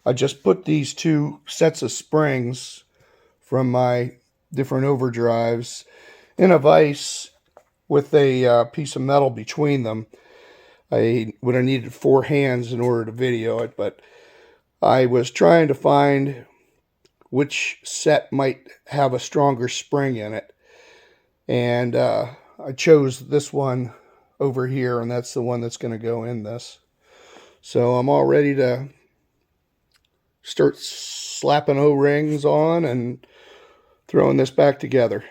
I just put these two sets of springs from my different overdrives in a vise with a piece of metal between them. I would have needed 4 hands in order to video it, but I was trying to find which set might have a stronger spring in it. And I chose this one over here, and that's the one that's going to go in this. So I'm all ready to start slapping O-rings on and throwing this back together.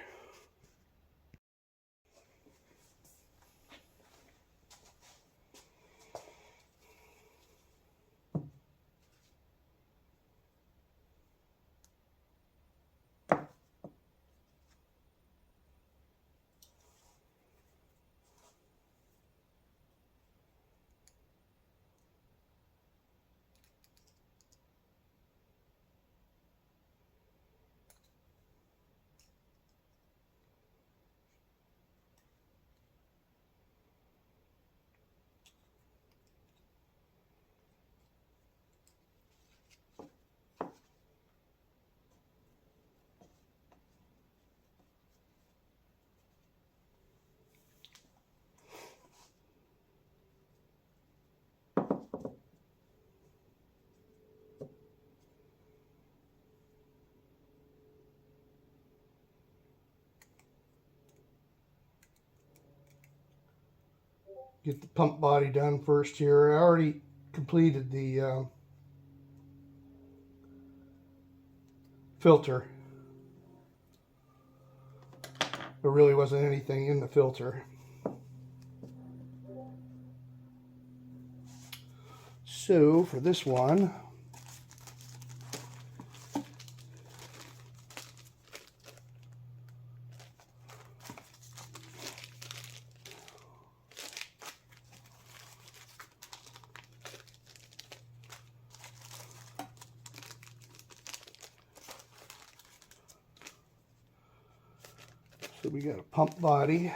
Get the pump body done first here. I already completed the filter. There really wasn't anything in the filter. So for this one, so we got a pump body.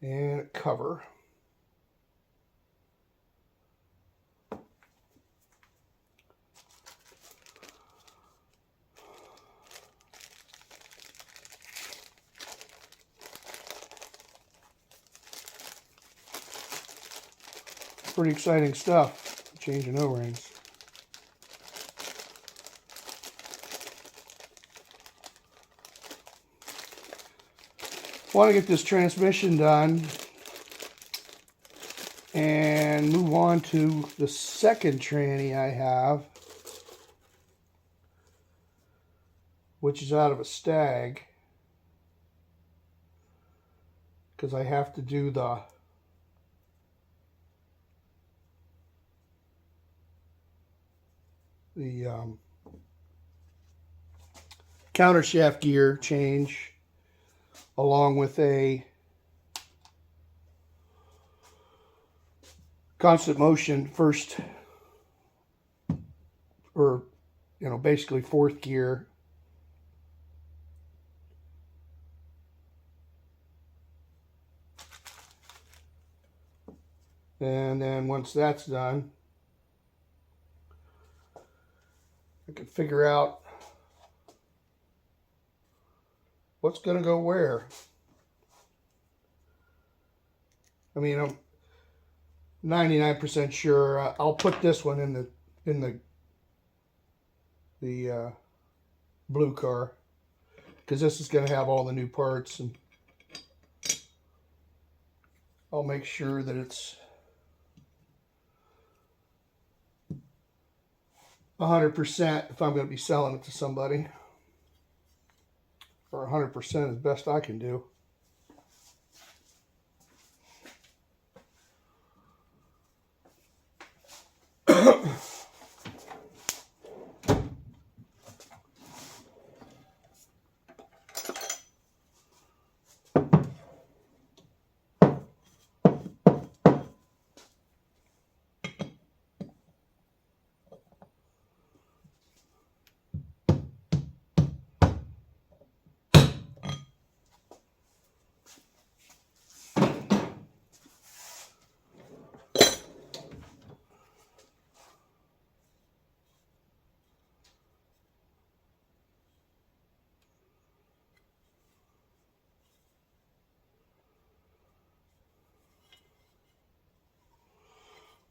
And a cover. Pretty exciting stuff, changing O-rings. Want to get this transmission done and move on to the second tranny I have, which is out of a Stag, because I have to do the countershaft gear change, along with a constant motion first, or basically fourth gear. And then once that's done, I can figure out what's going to go where. I mean, I'm 99% sure I'll put this one in the blue car, because this is going to have all the new parts, and I'll make sure that it's 100% if I'm going to be selling it to somebody, or 100% as best I can do.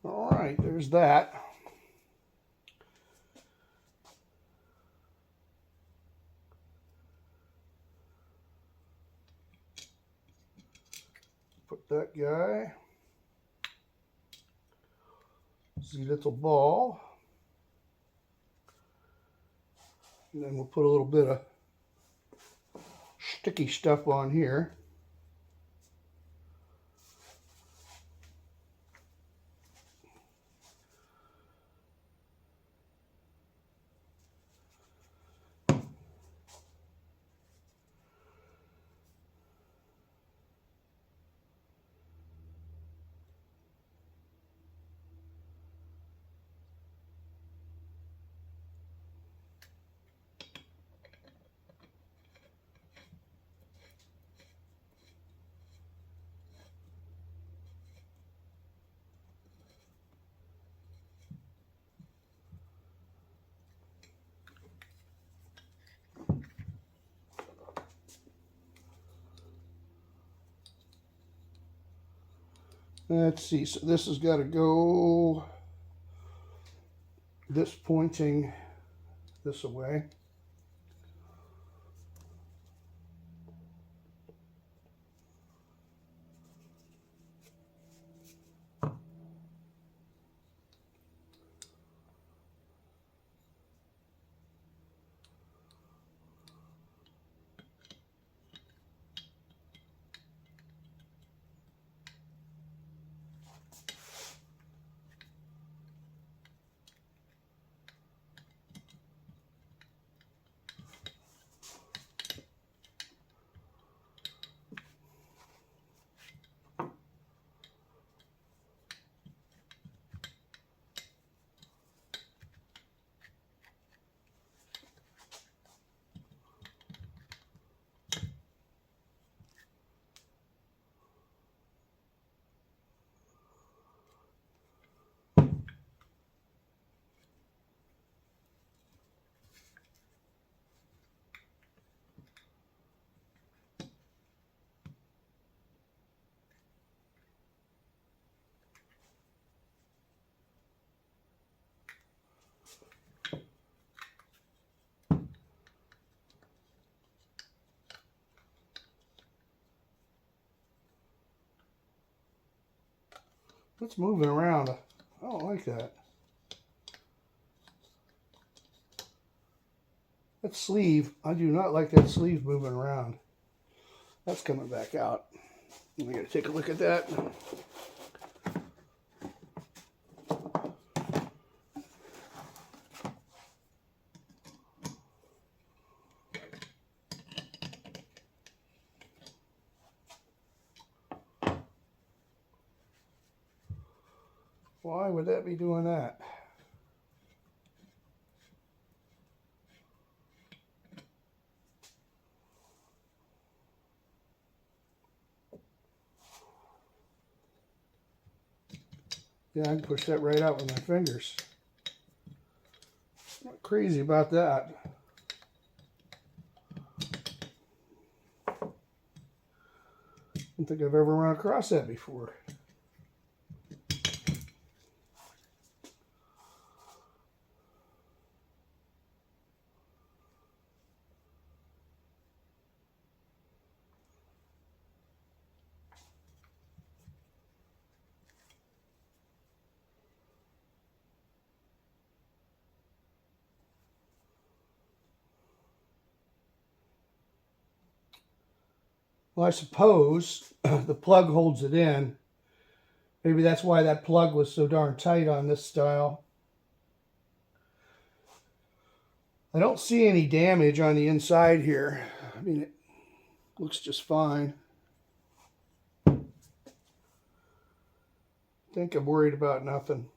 All right, there's that. Put that guy. See little ball. And then we'll put a little bit of sticky stuff on here. Let's see, so this has got to go this pointing this away. It's moving around. I don't like that. That sleeve, I do not like that sleeve moving around. That's coming back out. We gotta take a look at that. Why would that be doing that? Yeah, I can push that right out with my fingers. I'm not crazy about that. don't think I've ever run across that before. Well, I suppose the plug holds it in. Maybe that's why that plug was so darn tight on this style. I don't see any damage on the inside here. I mean, it looks just fine. I think I'm worried about nothing.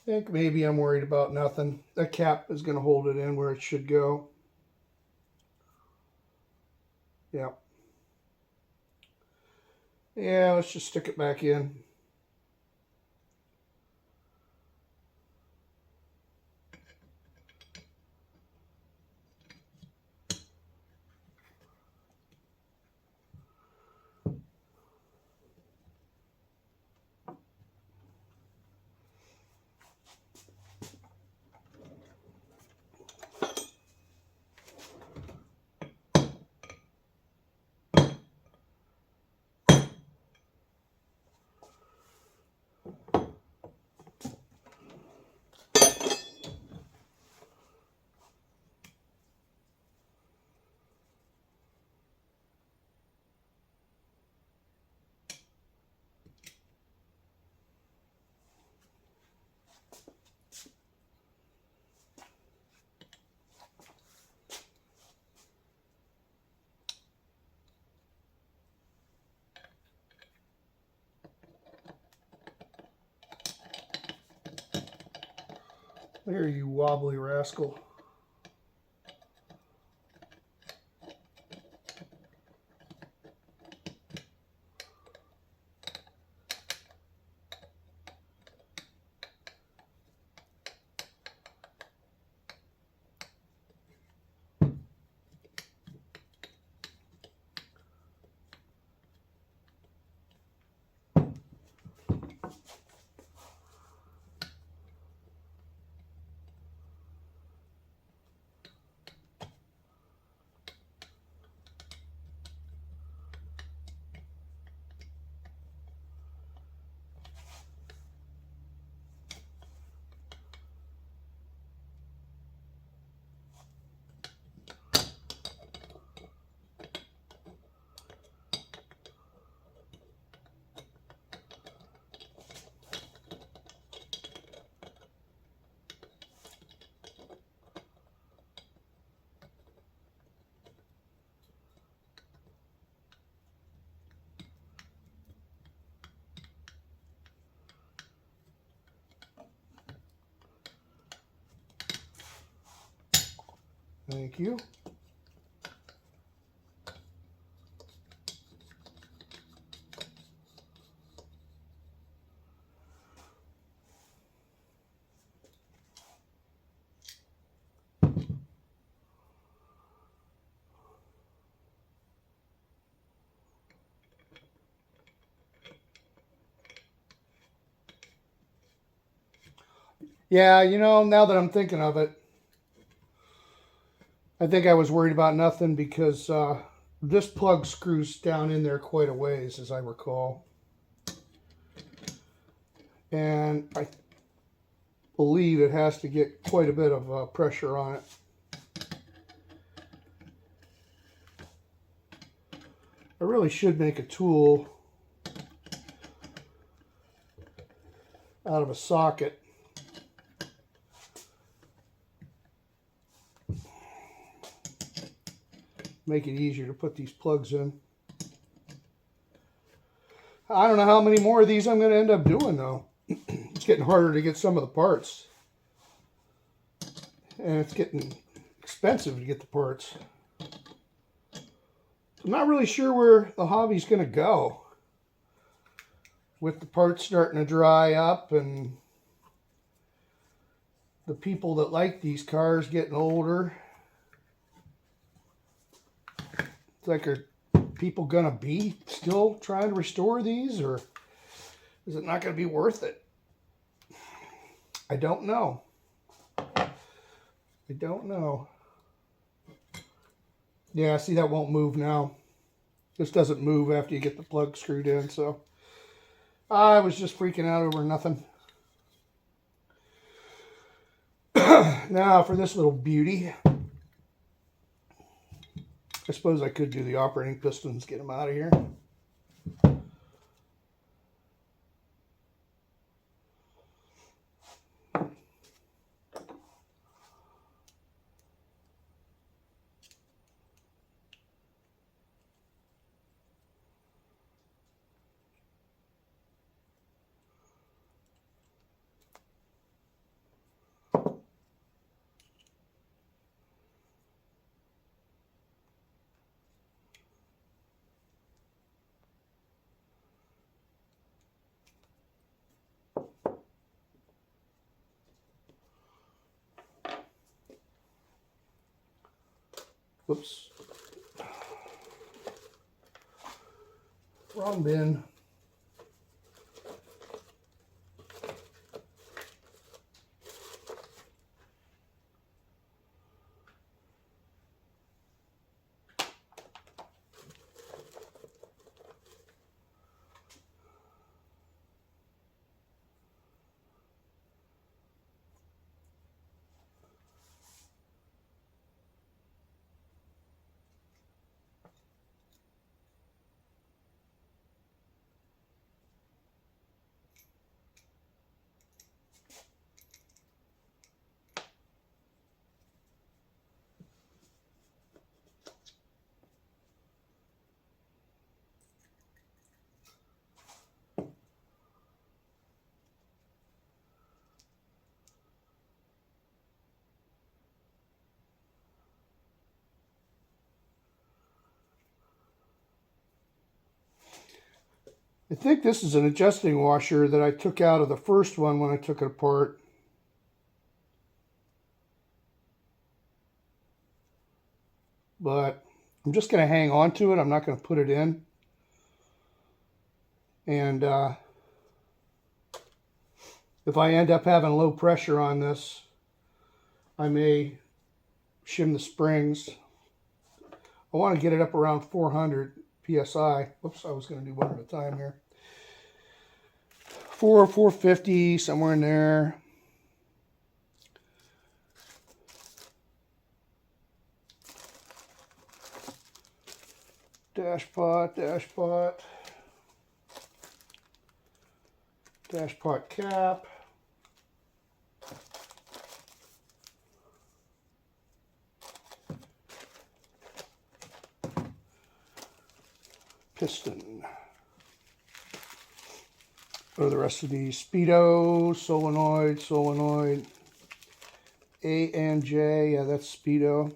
I think maybe I'm worried about nothing. That cap is going to hold it in where it should go. Yeah. Yeah, let's just stick it back in. There, you wobbly rascal. Thank you. Yeah, you know, now that I'm thinking of it, I think I was worried about nothing because this plug screws down in there quite a ways, as I recall. And I believe it has to get quite a bit of pressure on it. I really should make a tool out of a socket. Make it easier to put these plugs in. I don't know how many more of these I'm going to end up doing though. It's getting harder to get some of the parts. And it's getting expensive to get the parts. I'm not really sure where the hobby's going to go. With the parts starting to dry up and the people that like these cars getting older. It's like, are people gonna be still trying to restore these, or is it not gonna be worth it? I don't know. I don't know. Yeah, see, that won't move now. This doesn't move after you get the plug screwed in, so I was just freaking out over nothing. Now for this little beauty. I suppose I could do the operating pistons, get them out of here. Whoops. Wrong bin. I think this is an adjusting washer that I took out of the first one when I took it apart. But I'm just going to hang on to it. I'm not going to put it in. And if I end up having low pressure on this, I may shim the springs. I want to get it up around 400 PSI. Whoops, I was going to do one at a time here. 450, somewhere in there. Dash pot, cap. Piston. What are the rest of these? Speedo, solenoid, A and J. Yeah, that's Speedo.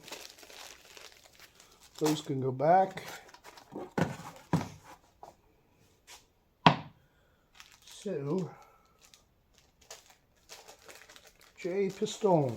Those can go back. So, J piston.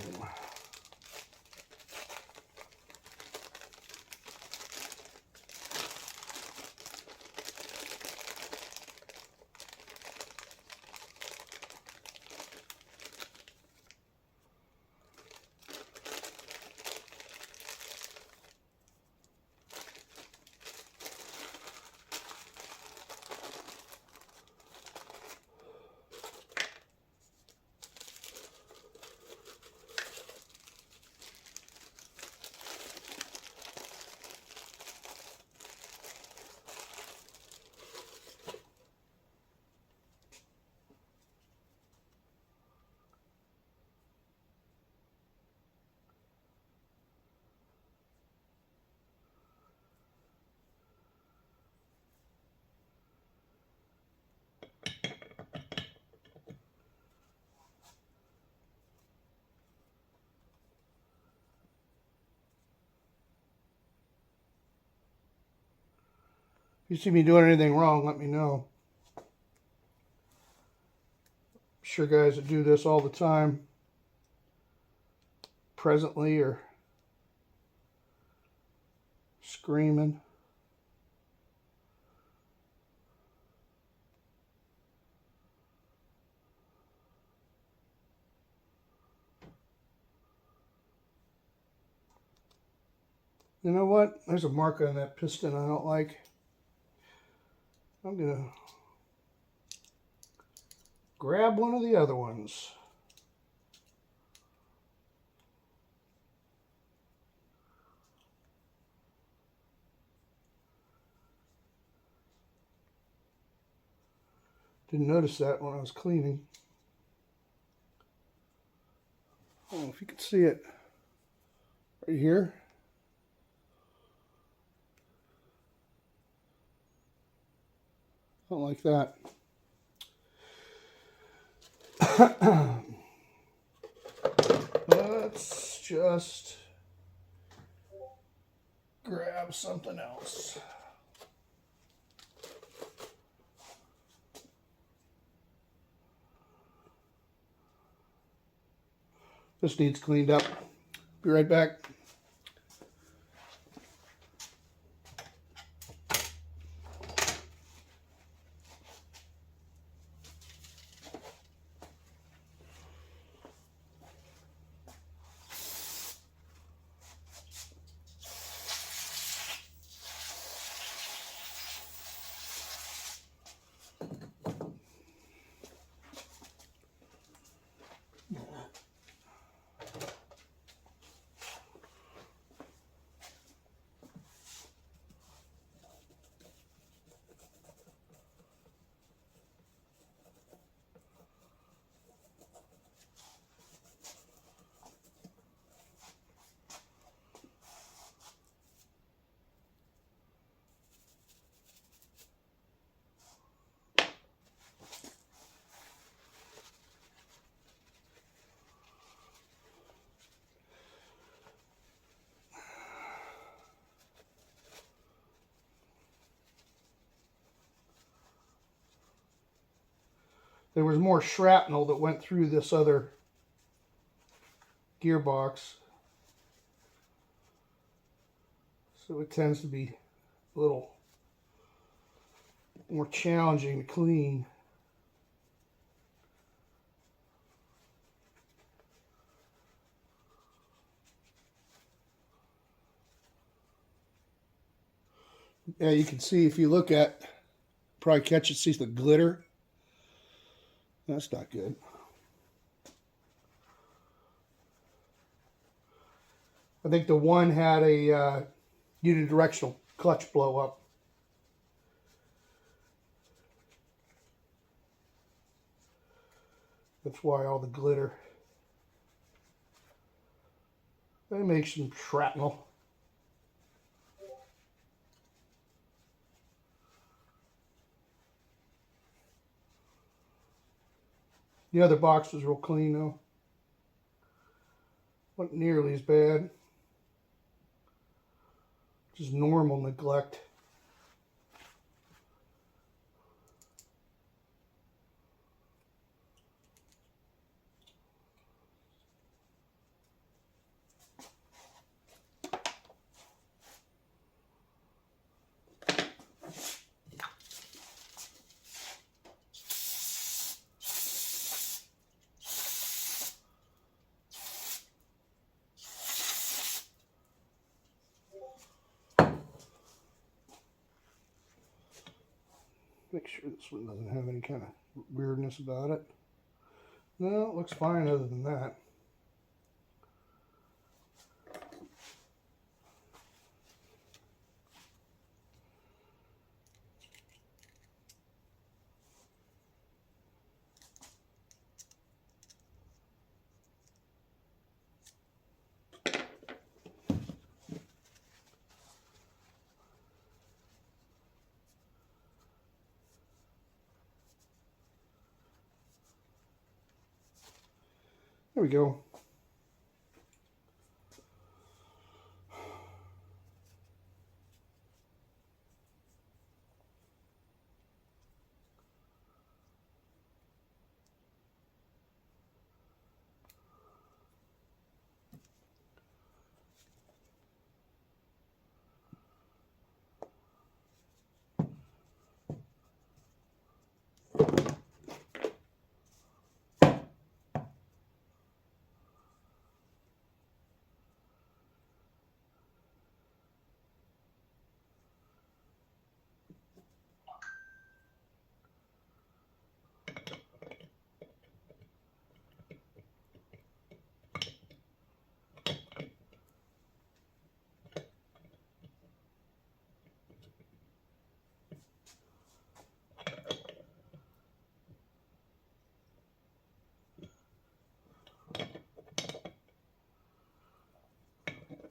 If you see me doing anything wrong, let me know. I'm sure guys that do this all the time. presently are screaming. You know what? There's a mark on that piston I don't like. I'm going to grab one of the other ones. Didn't notice that when I was cleaning. I don't know if you can see it right here. I don't like that. Let's just grab something else. This needs cleaned up. Be right back. There was more shrapnel that went through this other gearbox, so it tends to be a little more challenging to clean. Yeah, you can see if you look at, probably catch it, see the glitter. That's not good. I think the one had a unidirectional clutch blow up. That's why all the glitter. They make some shrapnel. The other box was real clean though. Wasn't nearly as bad. Just normal neglect. Make sure this one doesn't have any kind of weirdness about it. No, it looks fine other than that. There we go.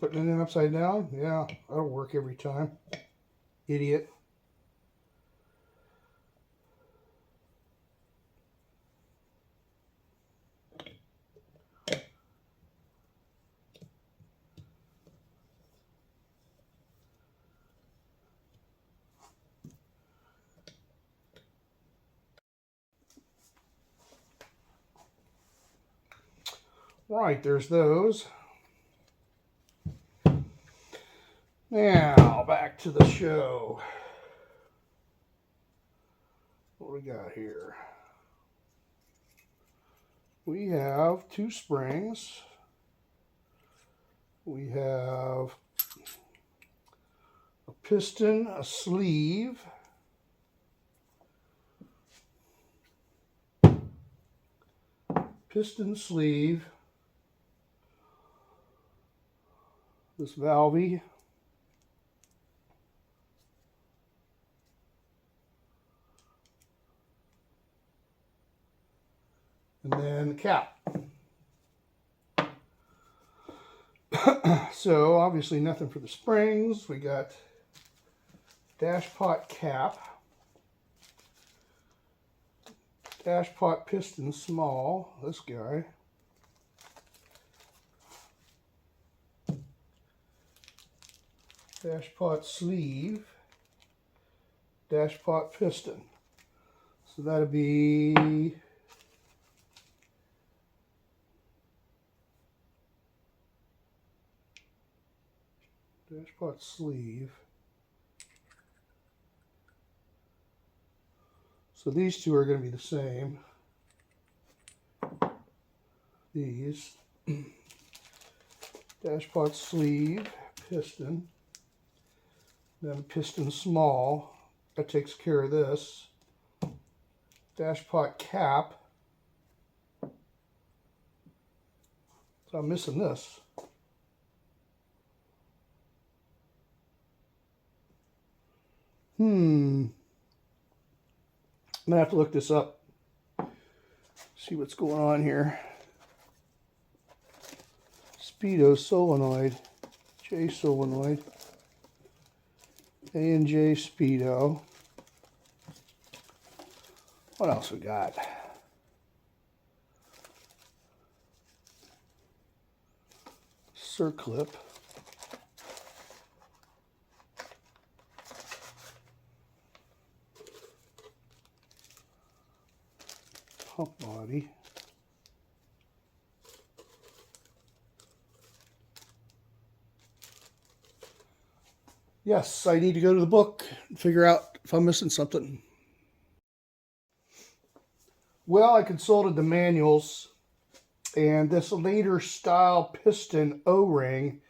putting it in upside down? Yeah, that'll work every time. Idiot. Right, there's those. Now, back to the show. What we got here? We have 2 springs. We have a piston, a sleeve, piston sleeve, this valve, and then the cap. So obviously nothing for the springs. We got dash pot cap, dash pot piston small, this guy, dash pot sleeve, dash pot piston. So that'd be dash pot sleeve. So these two are going to be the same. These dash pot sleeve, piston, then piston small, that takes care of this. Dash pot cap, so I'm missing this. I'm gonna have to look this up, see what's going on here. Speedo solenoid, J solenoid, A and J Speedo. What else we got? Circlip. Pump body. Yes, I need to go to the book and figure out if I'm missing something. Well, I consulted the manuals, and this later style piston O-ring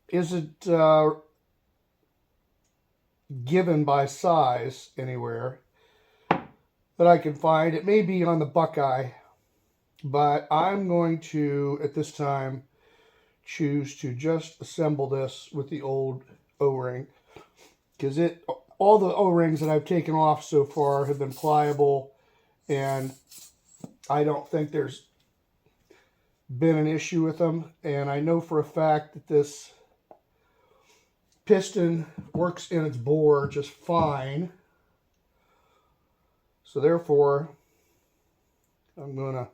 isn't given by size anywhere that I can find. It may be on the Buckeye, but I'm going to, at this time, choose to just assemble this with the old O-ring, because all the O-rings that I've taken off so far have been pliable, and I don't think there's been an issue with them. And I know for a fact that this piston works in its bore just fine. So therefore, I'm going to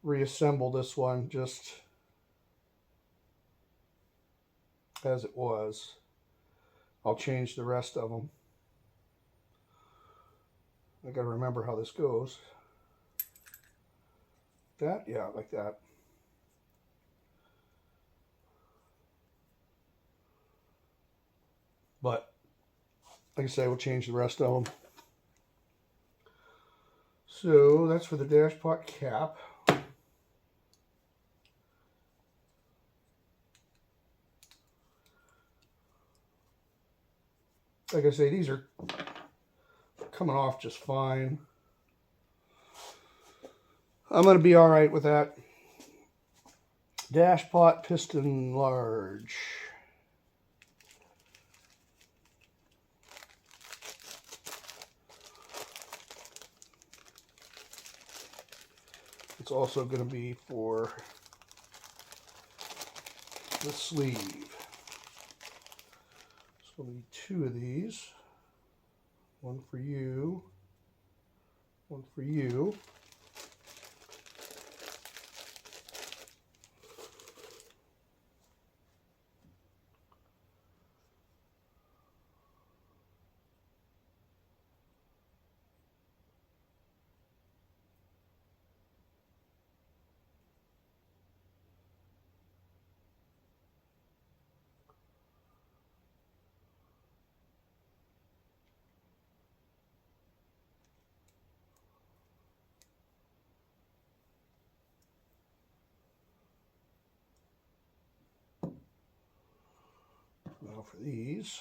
reassemble this one just as it was. I'll change the rest of them. I got to remember how this goes. That, yeah, like that. But like I say, we'll change the rest of them. So that's for the dash pot cap. Like I say, these are coming off just fine. I'm going to be all right with that. Dash pot piston large. It's also going to be for the sleeve. So we'll need 2 of these. One for you. One for you. Now for these.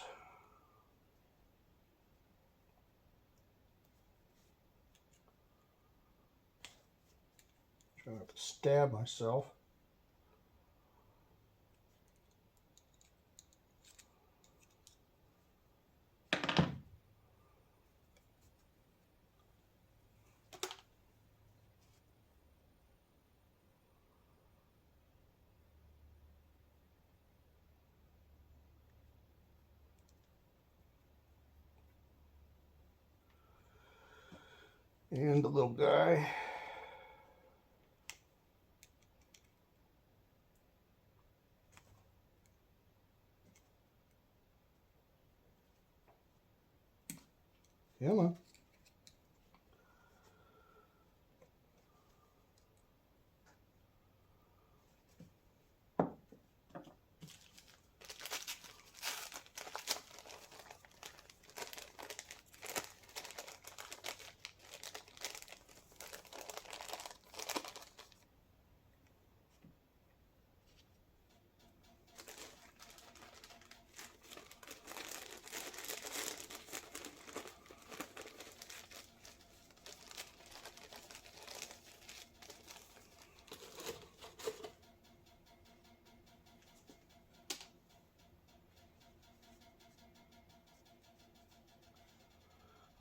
Try not to stab myself. And the little guy. Come on.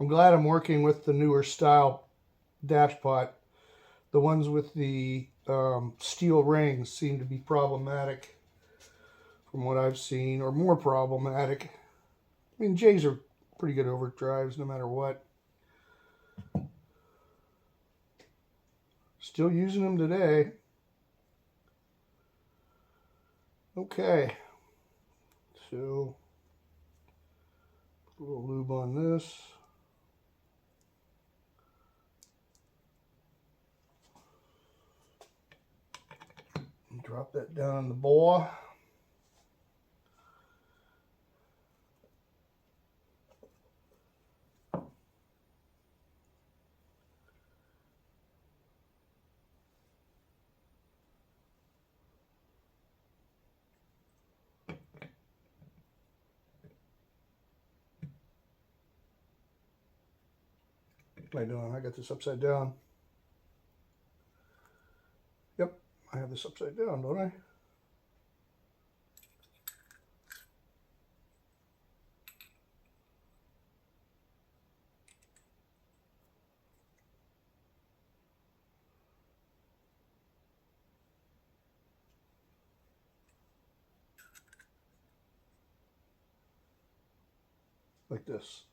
I'm glad I'm working with the newer style dash pot. The ones with the steel rings seem to be problematic from what I've seen, or more problematic. I mean, J's are pretty good overdrives no matter what. Still using them today. Okay, so put a little lube on this. Drop that down in the bore. What am I doing? I got this upside down. Yep, I have this upside down, don't I? Like this.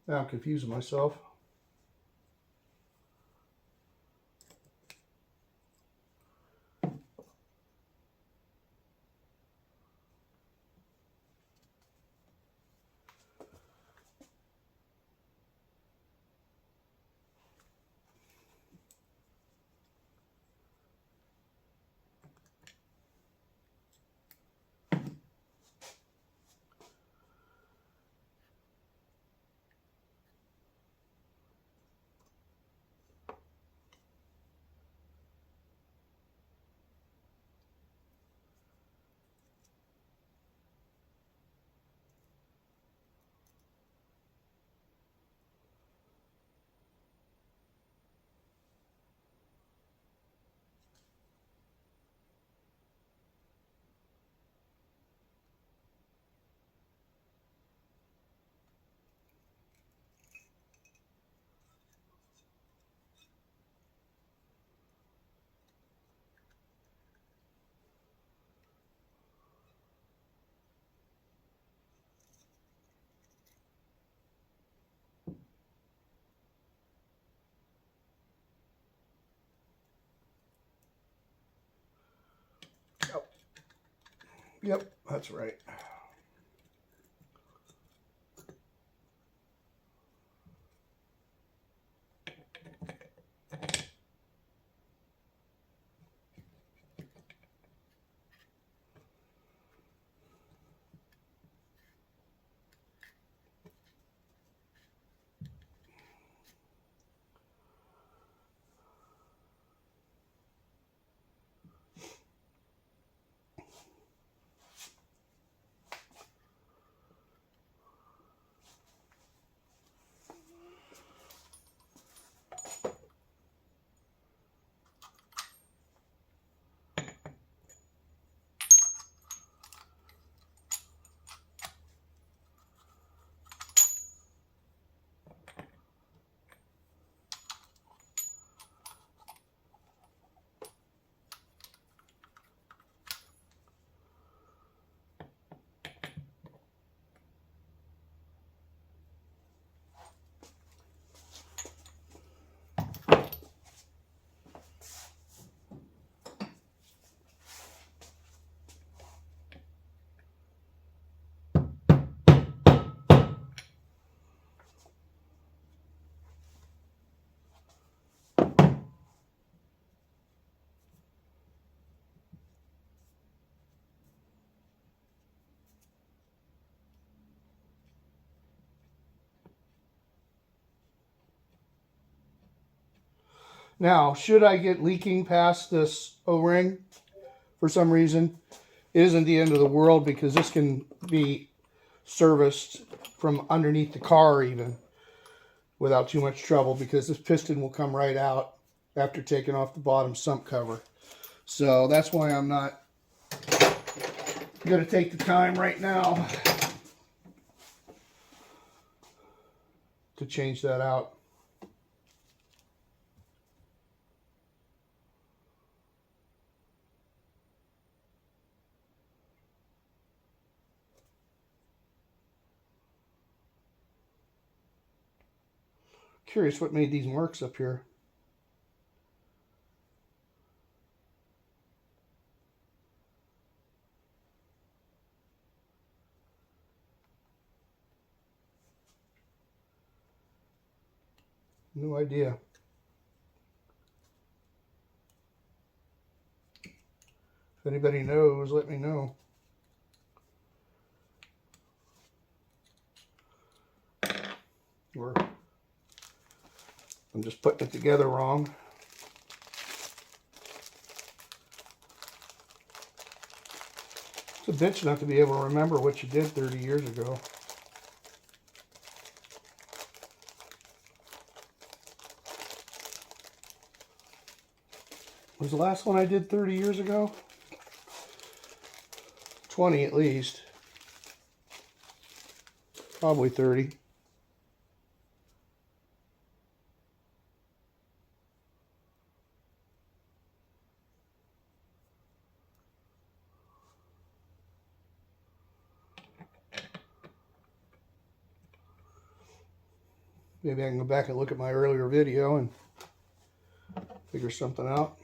Now I'm confusing myself. Yep, that's right. Now, should I get leaking past this O-ring for some reason, it isn't the end of the world, because this can be serviced from underneath the car even without too much trouble, because this piston will come right out after taking off the bottom sump cover. So that's why I'm not going to take the time right now to change that out. Curious what made these marks up here. No idea. If anybody knows, let me know. Or I'm just putting it together wrong. It's a bitch not to be able to remember what you did 30 years ago. Was the last one I did 30 years ago? 20 at least. Probably 30. Maybe I can go back and look at my earlier video and figure something out.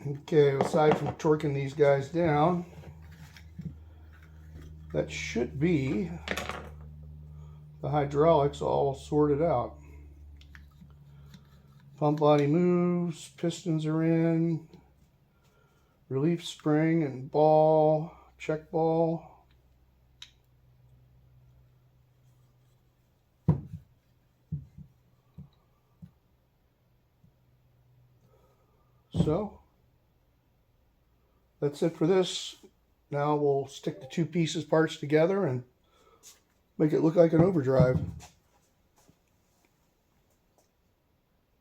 Okay, aside from torquing these guys down, that should be the hydraulics all sorted out. Pump body moves, pistons are in, relief spring and ball, check ball. So that's it for this. Now we'll stick the two parts together and make it look like an overdrive.